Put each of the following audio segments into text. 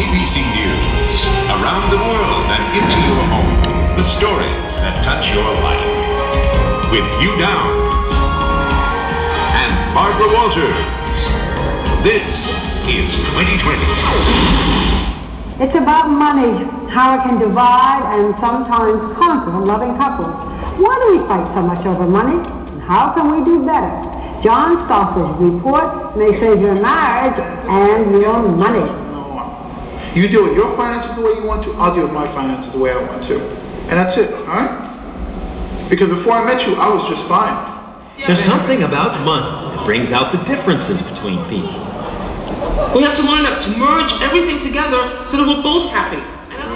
ABC News. Around the world and into your home. The stories that touch your life. With Hugh Downs and Barbara Walters. This is 2020. It's about money, how it can divide and sometimes conquer loving couples. Why do we fight so much over money? And how can we do better? John Stoffer's report may save your marriage and your money. You deal with your finances the way you want to, I'll deal with my finances the way I want to. And that's it, all right? Because before I met you, I was just fine. There's something about money that brings out the differences between people. We have to learn to merge everything together so that we're both happy.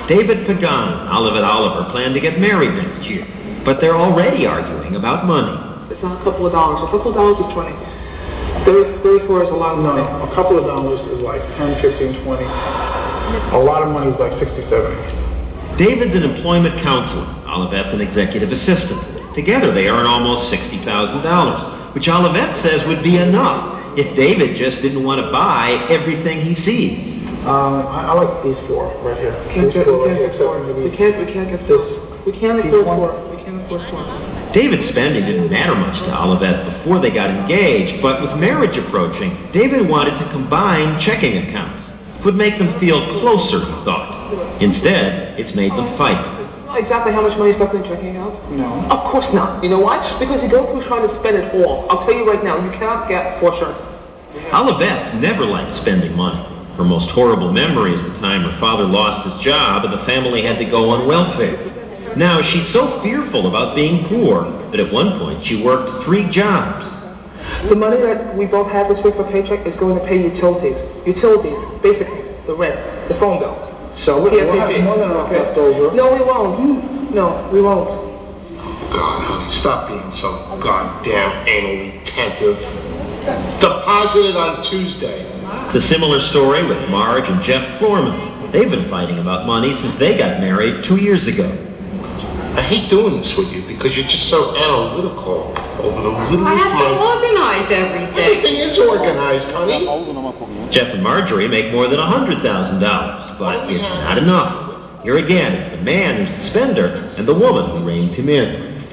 David Pagan and Olivet Oliver plan to get married next year, but they're already arguing about money. It's not a couple of dollars. A couple of dollars is 20. 34 is a lot of money. No, a couple of dollars is like 10, 15, 20. A lot of money is like 60, 70. David's an employment counselor. Olivet's an executive assistant. Together they earn almost $60,000, which Olivet says would be enough if David just didn't want to buy everything he sees. I like these four right here. We can't get this. We can't afford four. We can't afford four. David's spending didn't matter much to Olivet before they got engaged, but with marriage approaching, David wanted to combine checking accounts. It would make them feel closer, he thought. Instead, it's made them fight. Exactly how much money is left in checking out? No. Of course not. You know why? Because you go through trying to spend it all. I'll tell you right now, you cannot get 4 shirts. Olivet never liked spending money. Her most horrible memory is the time her father lost his job and the family had to go on welfare. Now, she's so fearful about being poor that at one point she worked 3 jobs. The money that we both have this week for paycheck is going to pay utilities. Utilities, basically, the rent, the phone bill. So we'll have more than enough left over. No, we won't. No, we won't. God, honey, stop being so goddamn anal retentive. Deposit it on Tuesday. It's a similar story with Marge and Jeff Foreman. They've been fighting about money since they got married 2 years ago. I hate doing this with you because you're just so analytical over the littlest I have to organize everything. Everything is organized, honey. Jeff and Marjorie make more than $100,000, but it's not enough. Here again, it's the man who's the spender and the woman who reins him in.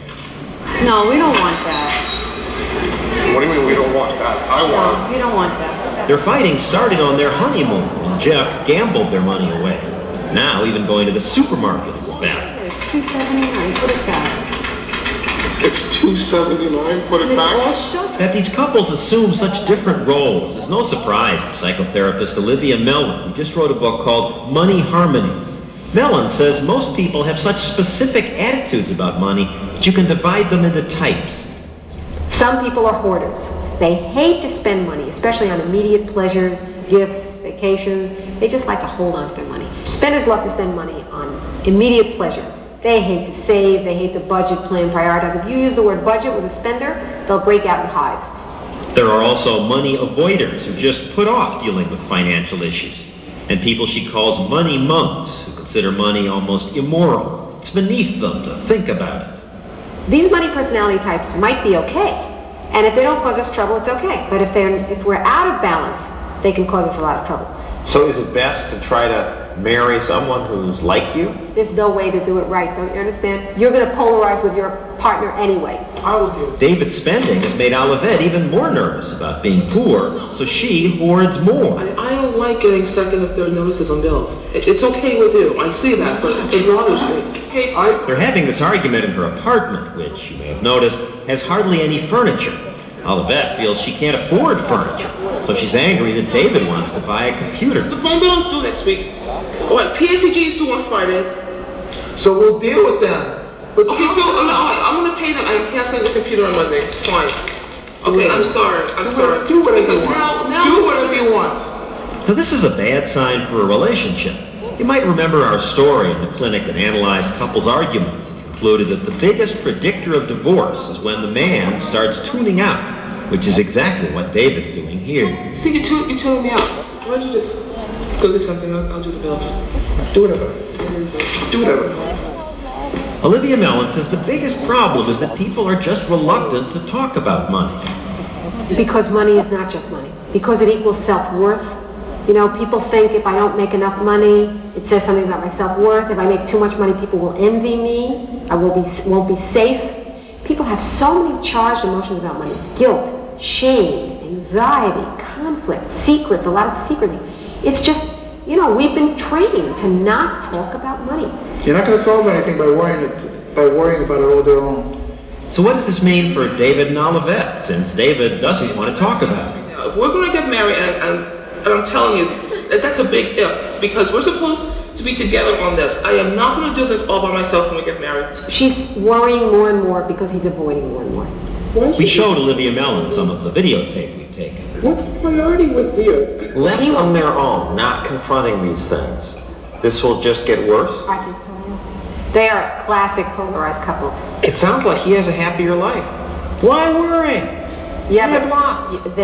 No, we don't want that. What do you mean we don't want that? I want. No, we don't want that. Their fighting started on their honeymoon when Jeff gambled their money away. Now, even going to the supermarket is bad. It's $2.79. Put it back. It's $2.79. Put it back. That these couples assume such different roles is no surprise to psychotherapist Olivia Mellon, who just wrote a book called Money Harmony. Mellon says most people have such specific attitudes about money that you can divide them into types. Some people are hoarders. They hate to spend money, especially on immediate pleasures, gifts, vacations. They just like to hold on to their money. Spenders love to spend money on immediate pleasure. They hate to save, they hate to budget, plan, prioritize. If you use the word budget with a spender, they'll break out in hives. There are also money avoiders who just put off dealing with financial issues. And people she calls money monks who consider money almost immoral. It's beneath them to think about it. These money personality types might be okay. And if they don't cause us trouble, it's okay. But if we're out of balance, they can cause us a lot of trouble. So is it best to try to marry someone who's like you? There's no way to do it right, don't you understand? You're going to polarize with your partner anyway. I will do it. David's spending has made Olivet even more nervous about being poor, so she hoards more. I don't like getting second or third notices on bills. It's okay with you. I see that, but it bothers me. Hey, They're having this argument in her apartment, which, you may have noticed, has hardly any furniture. Olivet feels she can't afford furniture, so she's angry that David wants to buy a computer. The phone bill is due next week. All right, PSCG is due on Friday. So we'll deal with them. But okay, so I'm going to pay them. I'm canceling the computer on Monday. Fine. Okay, I'm sorry. Do whatever you want. Do whatever you want. So this is a bad sign for a relationship. You might remember our story in the clinic that analyzed couples' arguments. Concluded that the biggest predictor of divorce is when the man starts tuning out, which is exactly what David's doing here. See, you're tuning me out. Why don't you just go do something? I'll do the bill. Do whatever. Do whatever. Olivia Mellon says the biggest problem is that people are just reluctant to talk about money. Because money is not just money. Because it equals self-worth, You know, people think if I don't make enough money, it says something about my self-worth. If I make too much money, people will envy me. I won't be safe. People have so many charged emotions about money. Guilt, shame, anxiety, conflict, secrets, a lot of secrecy. It's just, you know, we've been trained to not talk about money. You're not going to solve anything by worrying about it all day long. So what does this mean for David and Olivet, since David doesn't want to talk about it? If we're going to get married, and I'm telling you, that's a big if, because we're supposed to be together on this. I am not going to do this all by myself when we get married. She's worrying more and more because he's avoiding more and more. We showed Olivia Mellon some of the videotape we've taken. What's the priority with you? Left on their own, not confronting these things, this will just get worse? I can tell you. They are a classic polarized couple. It sounds like he has a happier life. Why worry? Yeah, but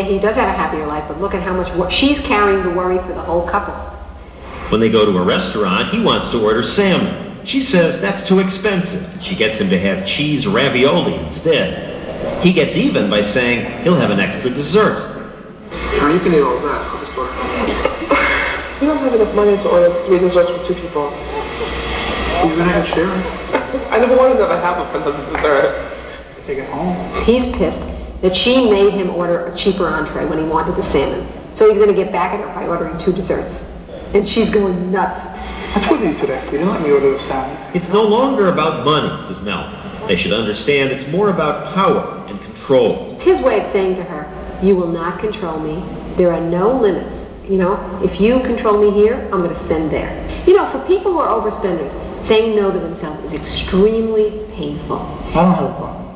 he does have a happier life, but look at how much she's carrying the worry for the whole couple. When they go to a restaurant, he wants to order salmon. She says that's too expensive. She gets him to have cheese ravioli instead. He gets even by saying he'll have an extra dessert. Oh, you can eat all that. We don't have enough money to order 3 desserts for 2 people. You're going to have to share it. I never wanted to have a dessert. Take it home. He's pissed that she made him order a cheaper entree when he wanted the salmon. So he's going to get back at her by ordering 2 desserts. And she's going nuts. I told you today, you didn't let me order the salmon. It's no longer about money, says Mel. They should understand it's more about power and control. His way of saying to her, you will not control me. There are no limits. You know, if you control me here, I'm going to spend there. You know, for people who are overspenders, saying no to themselves is extremely painful. I don't have a problem.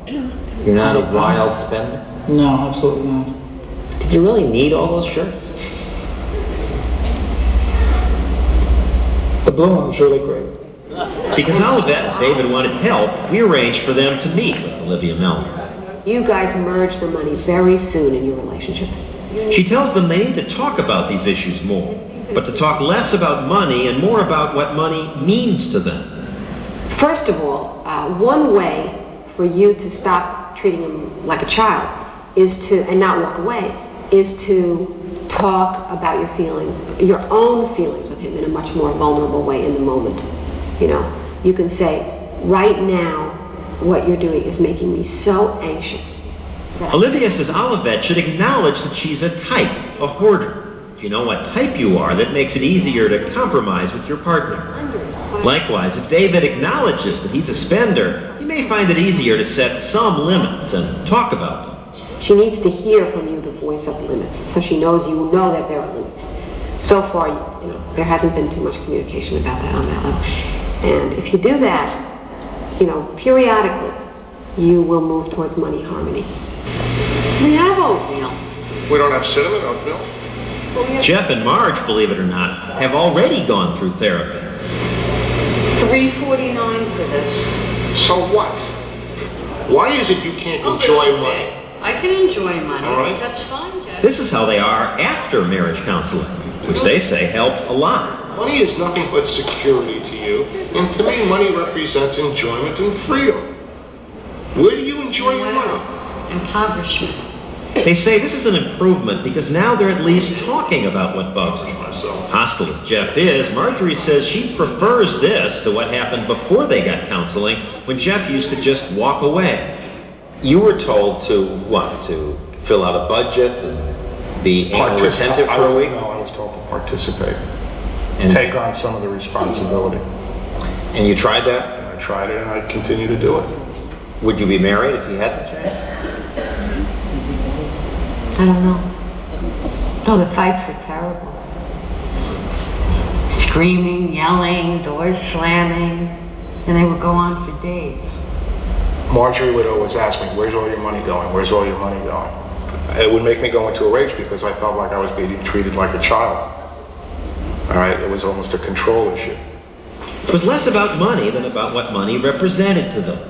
You're not a wild spender? No, absolutely not. Did you really need all those shirts? The blue one's really great. Because Olivet and David wanted help, we arranged for them to meet with Olivia Mellon. You guys merge the money very soon in your relationship. She tells them they need to talk about these issues more, but to talk less about money and more about what money means to them. First of all, one way for you to stop treating him like a child and not walk away, is to talk about your feelings, your own feelings with him in a much more vulnerable way in the moment. You know, you can say, right now, what you're doing is making me so anxious. Olivia says Olivet should acknowledge that she's a type, a hoarder. If you know what type you are, that makes it easier to compromise with your partner. Likewise, if David acknowledges that he's a spender, he may find it easier to set some limits and talk about them. She needs to hear from you the voice of limits, so she knows you know that there are limits. So far, you know, there hasn't been too much communication about that on that level. And if you do that, you know, periodically, you will move towards money harmony. We have oatmeal. We don't have cinnamon oatmeal. Jeff and Marge, believe it or not, have already gone through therapy. $3.49 for this. So what? Why is it you can't enjoy money? I can enjoy money. All right. That's fine, Jeff. This is how they are after marriage counseling, which they say helped a lot. Money is nothing but security to you, and to me, money represents enjoyment and freedom. Where do you enjoy your money? Impoverishment. They say this is an improvement because now they're at least talking about what bugs them. Hostile as Jeff is, Marjorie says she prefers this to what happened before they got counseling, when Jeff used to just walk away. You were told to, what, to fill out a budget and be anal retentive for a week? No, I was told to participate and take on some of the responsibility. And you tried that? I tried it and I continue to do it. Would you be married if you hadn't tried? I don't know. Oh, the fights were terrible. Screaming, yelling, doors slamming, and they would go on for days. Marjorie would always ask me, where's all your money going? Where's all your money going? It would make me go into a rage because I felt like I was being treated like a child. All right, it was almost a control issue. It was less about money than about what money represented to them.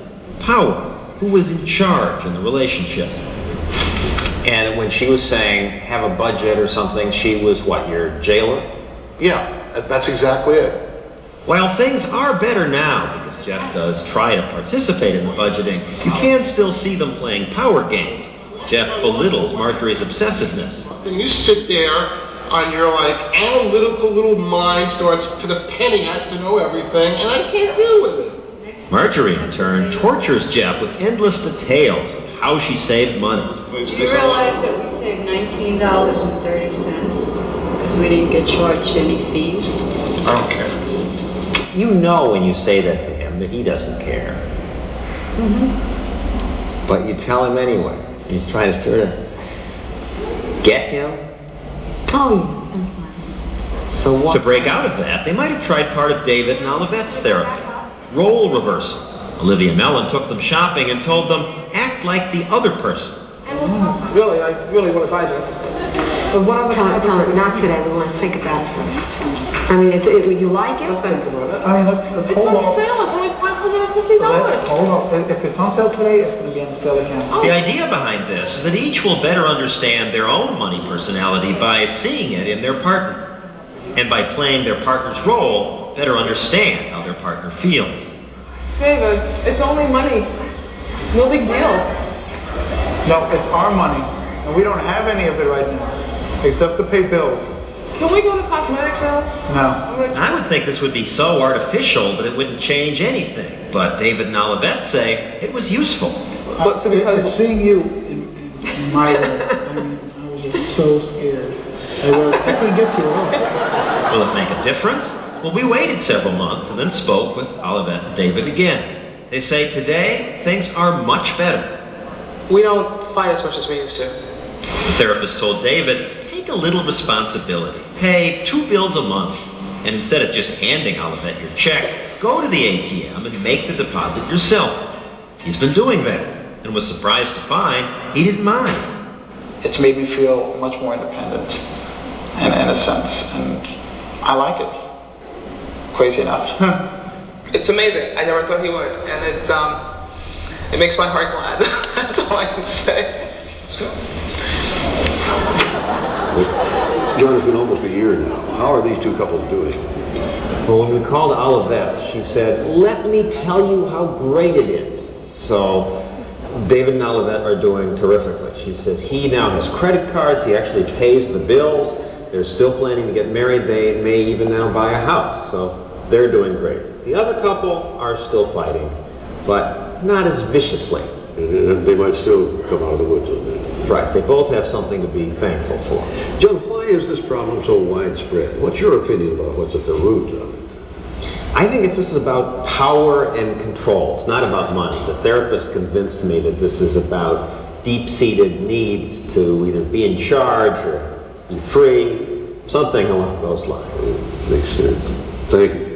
Power, who was in charge in the relationship. And when she was saying, have a budget or something, she was what, your jailer? Yeah, that's exactly it. While things are better now, because Jeff does try to participate in the budgeting, you can still see them playing power games. Jeff belittles Marjorie's obsessiveness. And you sit there on your like analytical little mind starts to the penny has to know everything, and I can't deal with it. Marjorie, in turn, tortures Jeff with endless details of how she saved money. Do you realize that we saved $19.30 because we didn't get charged any fees? I don't care. You know when you say that to him that he doesn't care. Mm-hmm. But you tell him anyway. He's trying to sort of get him. Oh, So what? To break out of that, they might have tried part of David and Olivette's therapy. Role reversal. Olivia Mellon took them shopping and told them, act like the other person. Really, I really want to buy this. But what other Tom, not today. We want to think about it. I mean, you like it? Let's think about it. I mean, let's hold off. It's only $550. Hold off. If it's on sale today, it's going to be on sale again. The idea behind this is that each will better understand their own money personality by seeing it in their partner. And by playing their partner's role, better understand how their partner feels. David, it's only money. No big deal. No, it's our money, and we don't have any of it right now, except to pay bills. Can we go to cosmetic sales? No. I would think this would be so artificial that it wouldn't change anything. But David and Olivette say it was useful. But because seeing you in my room, I mean, I was just so scared. I couldn't get you off. Will it make a difference? Well, we waited several months and then spoke with Olivette and David again. They say today things are much better. We don't fight as much as we used to. The therapist told David, take a little responsibility. Pay 2 bills a month. And instead of just handing Olivette your check, go to the ATM and make the deposit yourself. He's been doing that and was surprised to find he didn't mind. It's made me feel much more independent, in a sense, and I like it. Crazy enough. It's amazing. I never thought he would, and it makes my heart glad. That's all I can say. John, it's been almost a year now. How are these two couples doing? Well, when we called Olivette, she said, let me tell you how great it is. So David and Olivette are doing terrifically. She says he now has credit cards. He actually pays the bills. They're still planning to get married. They may even now buy a house. So they're doing great. The other couple are still fighting, but not as viciously. They might still come out of the woods on that. Right. They both have something to be thankful for. John, why is this problem so widespread? What's your opinion about what's at the root of it? I think it's just about power and control. It's not about money. The therapist convinced me that this is about deep-seated needs to either be in charge or be free, something along those lines. Makes sense. Thank you.